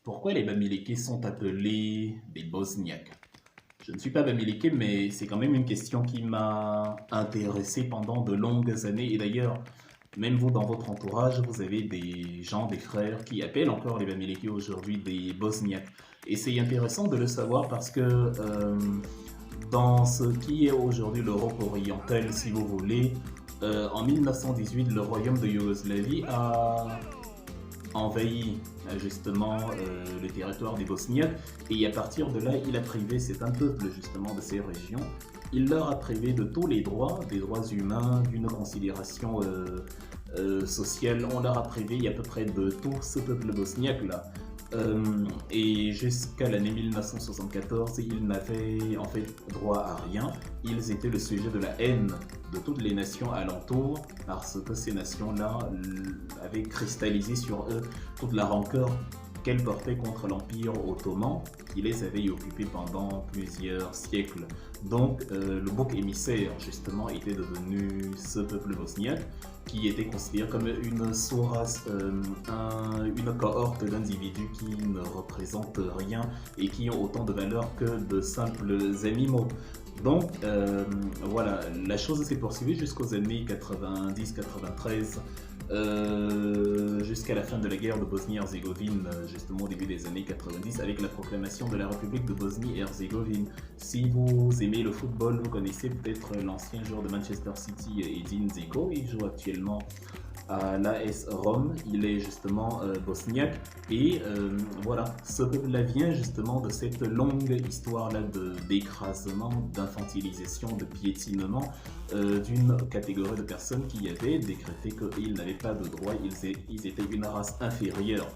Pourquoi les Bamilékés sont appelés des Bosniaques? Je ne suis pas Bamiléké, mais c'est quand même une question qui m'a intéressé pendant de longues années. Et d'ailleurs, même vous, dans votre entourage, vous avez des gens, des frères qui appellent encore les Bamilékés aujourd'hui des Bosniaques. Et c'est intéressant de le savoir parce que dans ce qui est aujourd'hui l'Europe orientale, si vous voulez, en 1918, le royaume de Yougoslavie a envahi justement le territoire des Bosniaques et à partir de là, il a privé, c'est un peuple justement de ces régions, il leur a privé de tous les droits, des droits humains, d'une considération sociale, on leur a privé à peu près de tout ce peuple bosniaque là. Et jusqu'à l'année 1974, ils n'avaient en fait droit à rien. Ils étaient le sujet de la haine de toutes les nations alentours parce que ces nations-là avaient cristallisé sur eux toute la rancœur qu'elles portaient contre l'Empire ottoman qui les avait occupés pendant plusieurs siècles. Donc le bouc émissaire justement était devenu ce peuple bosniaque qui était considéré comme une sous-race, une cohorte d'individus qui ne représentent rien et qui ont autant de valeur que de simples animaux. Donc voilà, la chose s'est poursuivie jusqu'aux années 90-93, jusqu'à la fin de la guerre de Bosnie-Herzégovine, justement au début des années 90, avec la proclamation de la République de Bosnie-Herzégovine. Si vous aimez le football, vous connaissez peut-être l'ancien joueur de Manchester City, Edin Dzeko. Il joue actuellement à l'AS Rome, il est justement bosniaque et voilà, ce peuple-là vient justement de cette longue histoire-là d'écrasement, d'infantilisation, de piétinement d'une catégorie de personnes qui avaient décrété qu'ils n'avaient pas de droit, ils étaient une race inférieure.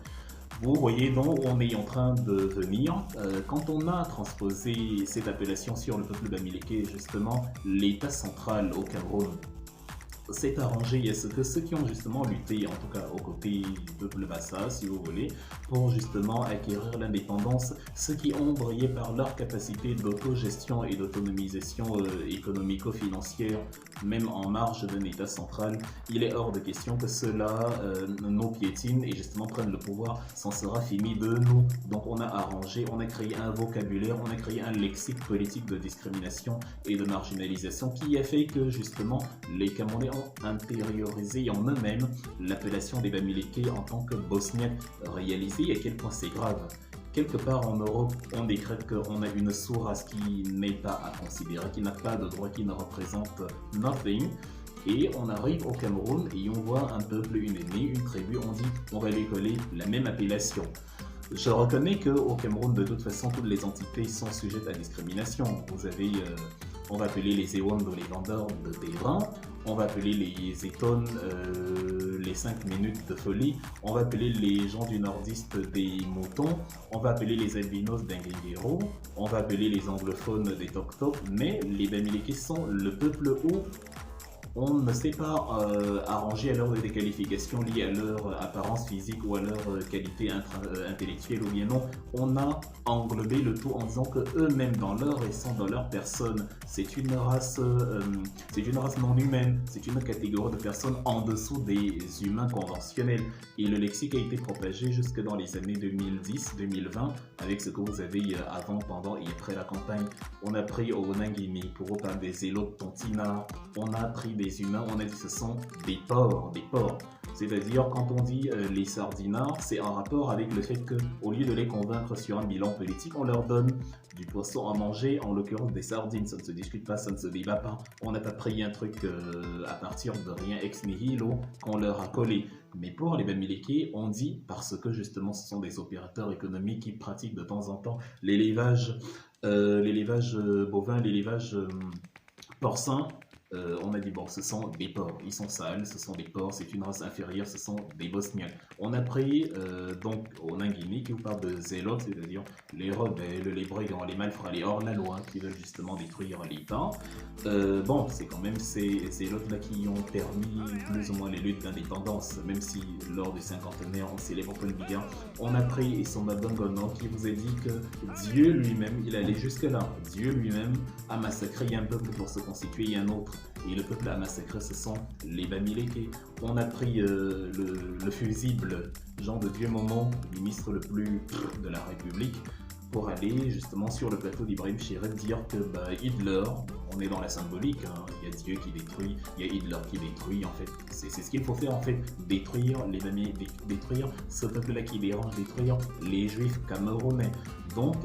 Vous voyez donc où on est en train de venir. Quand on a transposé cette appellation sur le peuple bamiléké, justement, l'État central au Cameroun s'est arrangé à ce que ceux qui ont justement lutté, en tout cas aux côtés du peuple Bassa, si vous voulez, pour justement acquérir l'indépendance, ceux qui ont brillé par leur capacité d'autogestion et d'autonomisation économico-financière, même en marge d'un État central, il est hors de question que ceux-là nous piétinent et justement prennent le pouvoir, c'en sera fini de nous. Donc on a arrangé, on a créé un vocabulaire, on a créé un lexique politique de discrimination et de marginalisation qui a fait que justement les Camerounais intériorisé en eux-mêmes l'appellation des Bamilékés en tant que Bosniaques, réalisé à quel point c'est grave. Quelque part en Europe, on décrète qu'on a une sous-race qui n'est pas à considérer, qui n'a pas de droit, qui ne représente nothing. Et on arrive au Cameroun et on voit un peuple, une ethnie, une tribu, on dit on va lui coller la même appellation. Je reconnais qu'au Cameroun, de toute façon, toutes les entités sont sujettes à discrimination. Vous avez, on va appeler les Ewondo les vendeurs de terrain, on va appeler les Etones les 5 minutes de folie, on va appeler les gens du nordiste des moutons, on va appeler les albinos d'Inguinguero, on va appeler les anglophones des Tok-Tok, mais les Bamilékés sont le peuple où on ne s'est pas arrangé à leur des qualifications liées à leur apparence physique ou à leur qualité intellectuelle ou bien non. On a englobé le tout en disant que eux-mêmes, dans leur essence, dans leur personne, c'est une race non humaine, c'est une catégorie de personnes en dessous des humains conventionnels. Et le lexique a été propagé jusque dans les années 2010-2020 avec ce que vous avez avant, pendant et après la campagne. On a pris au Nangimi pour parler des élotes Tontina, on a pris des humains, on a dit que ce sont des porcs, des porcs. C'est-à-dire quand on dit les sardinards, c'est en rapport avec le fait qu'au lieu de les convaincre sur un bilan politique, on leur donne du poisson à manger, en l'occurrence des sardines. Ça ne se discute pas, ça ne se débat pas. On n'a pas pris un truc à partir de rien ex nihilo qu'on leur a collé. Mais pour les Bamilékés, on dit, parce que justement ce sont des opérateurs économiques qui pratiquent de temps en temps l'élevage bovin, l'élevage porcin, on a dit bon, ce sont des porcs, ils sont sales, ce sont des porcs, c'est une race inférieure, ce sont des Bosniaques. On a pris donc au Nangini qui vous parle de zélotes, c'est-à-dire les rebelles, les brigands, les malfrats, les hors-la-loi qui veulent justement détruire l'État. Bon, c'est quand même ces zélotes-là qui ont permis plus ou moins les luttes d'indépendance, même si lors du cinquantenaire on célèbre Paul-Biya. On a pris Issouma Dongono qui vous a dit que Dieu lui-même, il allait jusque-là. Dieu lui-même a massacré un peuple pour se constituer un autre. Et le peuple à massacrer, ce sont les Bamilékés. On a pris le fusible Jean de Dieu Momon, ministre le plus de la République, pour aller justement sur le plateau d'Ibrahim Chérif dire que Hitler, on est dans la symbolique, hein, il y a Dieu qui détruit, il y a Hitler qui détruit, en fait, c'est ce qu'il faut faire en fait, détruire les amis, détruire ce peuple-là qui dérange, détruire les juifs camerounais. Donc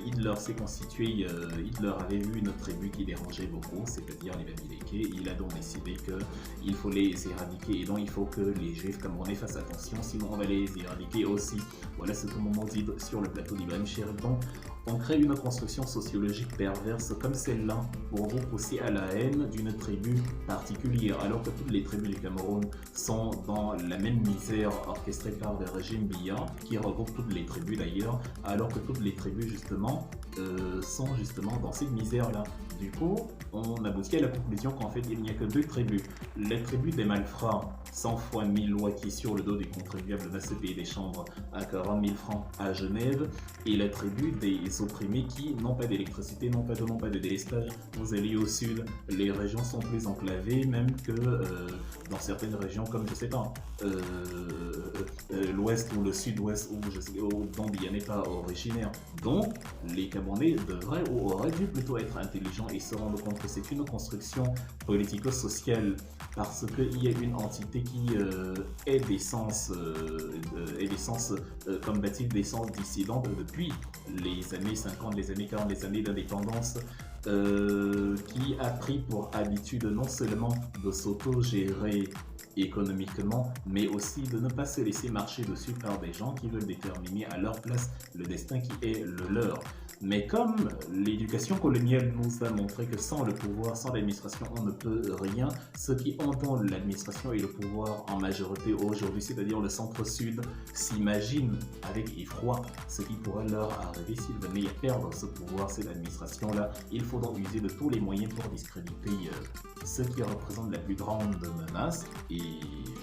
Hitler s'est constitué, Hitler avait vu une tribu qui dérangeait beaucoup, c'est-à-dire les Bamileke, il a donc décidé qu'il faut les éradiquer et donc il faut que les juifs camerounais fassent attention, sinon on va les éradiquer aussi. Voilà ce que Momon dit sur le plateau d'Ibrahim Chérif. Donc on crée une construction sociologique perverse comme celle-là pour vous pousser à la haine d'une tribu particulière, alors que toutes les tribus du Cameroun sont dans la même misère orchestrée par le régime Biya, qui regroupe toutes les tribus d'ailleurs, alors que toutes les tribus justement sont justement dans cette misère-là. Du coup, on aboutit à la conclusion qu'en fait il n'y a que deux tribus. La tribu des malfrats, 100 fois 1000 lois qui sur le dos des contribuables va se payer des chambres à 40 000 francs à Genève, et la tribu des opprimés qui n'ont pas d'électricité, n'ont pas d'eau, n'ont pas de délestage. Vous allez au sud, les régions sont plus enclavées, même que dans certaines régions comme je sais pas, l'ouest ou le sud-ouest dont Biya n'est pas originaire. Donc les Camerounais devraient ou auraient dû plutôt être intelligents et se rendre compte que c'est une construction politico-sociale parce qu'il y a une entité qui est d'essence combative, d'essence dissidente depuis les années 50, les années 40, les années d'indépendance, qui a pris pour habitude non seulement de s'auto-gérer économiquement, mais aussi de ne pas se laisser marcher dessus par des gens qui veulent déterminer à leur place le destin qui est le leur. Mais comme l'éducation coloniale nous a montré que sans le pouvoir, sans l'administration, on ne peut rien, ceux qui ont dans l'administration et le pouvoir en majorité aujourd'hui, c'est-à-dire le centre-sud, s'imaginent avec effroi ce qui pourrait leur arriver s'ils venaient à perdre ce pouvoir, cette administration-là. Il faut donc user de tous les moyens pour discréditer ceux qui représentent la plus grande menace, et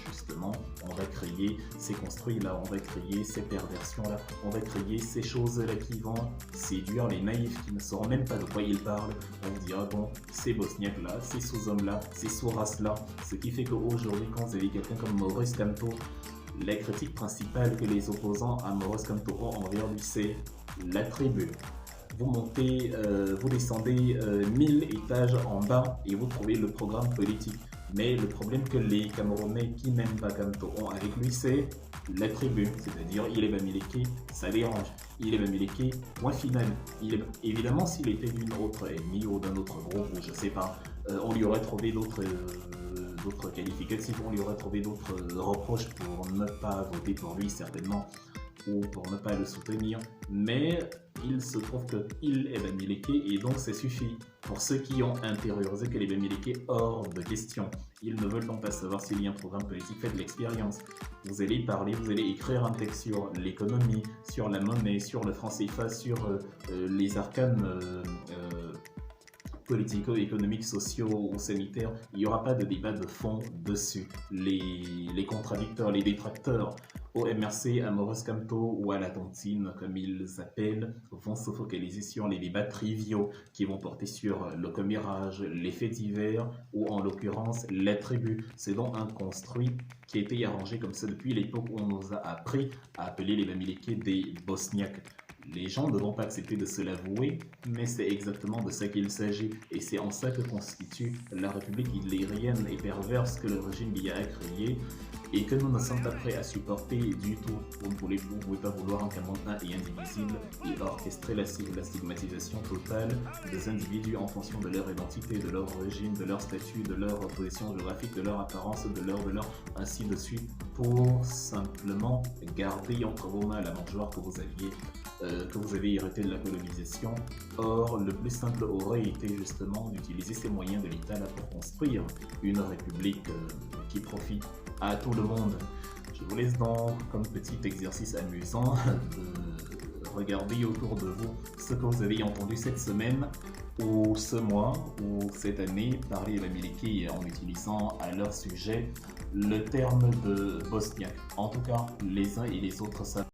justement on va créer ces construits-là, on va créer ces perversions-là, on va créer ces choses-là qui vont séduire les naïfs qui ne sauront même pas de quoi ils parlent. On dira bon, ces bosniaques-là, ces sous-hommes-là, ces sous-races-là, ce qui fait qu'aujourd'hui quand vous avez quelqu'un comme Maurice Kamto, la critique principale que les opposants à Maurice Kamto ont envers lui, c'est la tribu. Vous montez, vous descendez 1000 étages en bas et vous trouvez le programme politique. Mais le problème que les Camerounais qui n'aiment pas Kamto ont avec lui, c'est la tribu. C'est-à-dire, il est Bamileke, ça dérange. Il est Bamileke, point final. Évidemment, s'il était d'une autre ethnie ou d'un autre groupe, ou je sais pas, on lui aurait trouvé d'autres qualificatifs, on lui aurait trouvé d'autres reproches pour ne pas voter pour lui, certainement, ou pour ne pas le soutenir, mais il se trouve qu'il est Bamileke et donc ça suffit. Pour ceux qui ont intériorisé que les Bamileke, hors de question, ils ne veulent donc pas savoir s'il y a un programme politique, faites de l'expérience. Vous allez parler, vous allez écrire un texte sur l'économie, sur la monnaie, sur le franc CFA, sur les arcanes politico-économiques, sociaux ou sanitaires. Il n'y aura pas de débat de fond dessus. Les contradicteurs, les détracteurs au MRC, à Maurice Kamto ou à la tontine, comme ils appellent, vont se focaliser sur les débats triviaux qui vont porter sur le commérage, les faits divers ou en l'occurrence la tribu. C'est donc un construit qui a été arrangé comme ça depuis l'époque où on nous a appris à appeler les Bamileke des Bosniaques. Les gens ne vont pas accepter de se l'avouer, mais c'est exactement de ça qu'il s'agit. Et c'est en ça que constitue la République hitlérienne et perverse que le régime Biya a créée et que nous ne sommes pas prêts à supporter du tout. Vous ne pouvez pas vouloir un Cameroun un et indivisible et orchestrer la stigmatisation totale des individus en fonction de leur identité, de leur origine, de leur statut, de leur position géographique, de leur apparence, de leur, ainsi de suite, pour simplement garder entre vos mains la mangeoire que vous avez hérité de la colonisation. Or, le plus simple aurait été justement d'utiliser ces moyens de l'État pour construire une république qui profite à tout le monde. Je vous laisse donc, comme petit exercice amusant, de regarder autour de vous ce que vous avez entendu cette semaine, ou ce mois, ou cette année, parler les Bamileke en utilisant à leur sujet le terme de bosniaque. En tout cas, les uns et les autres savent.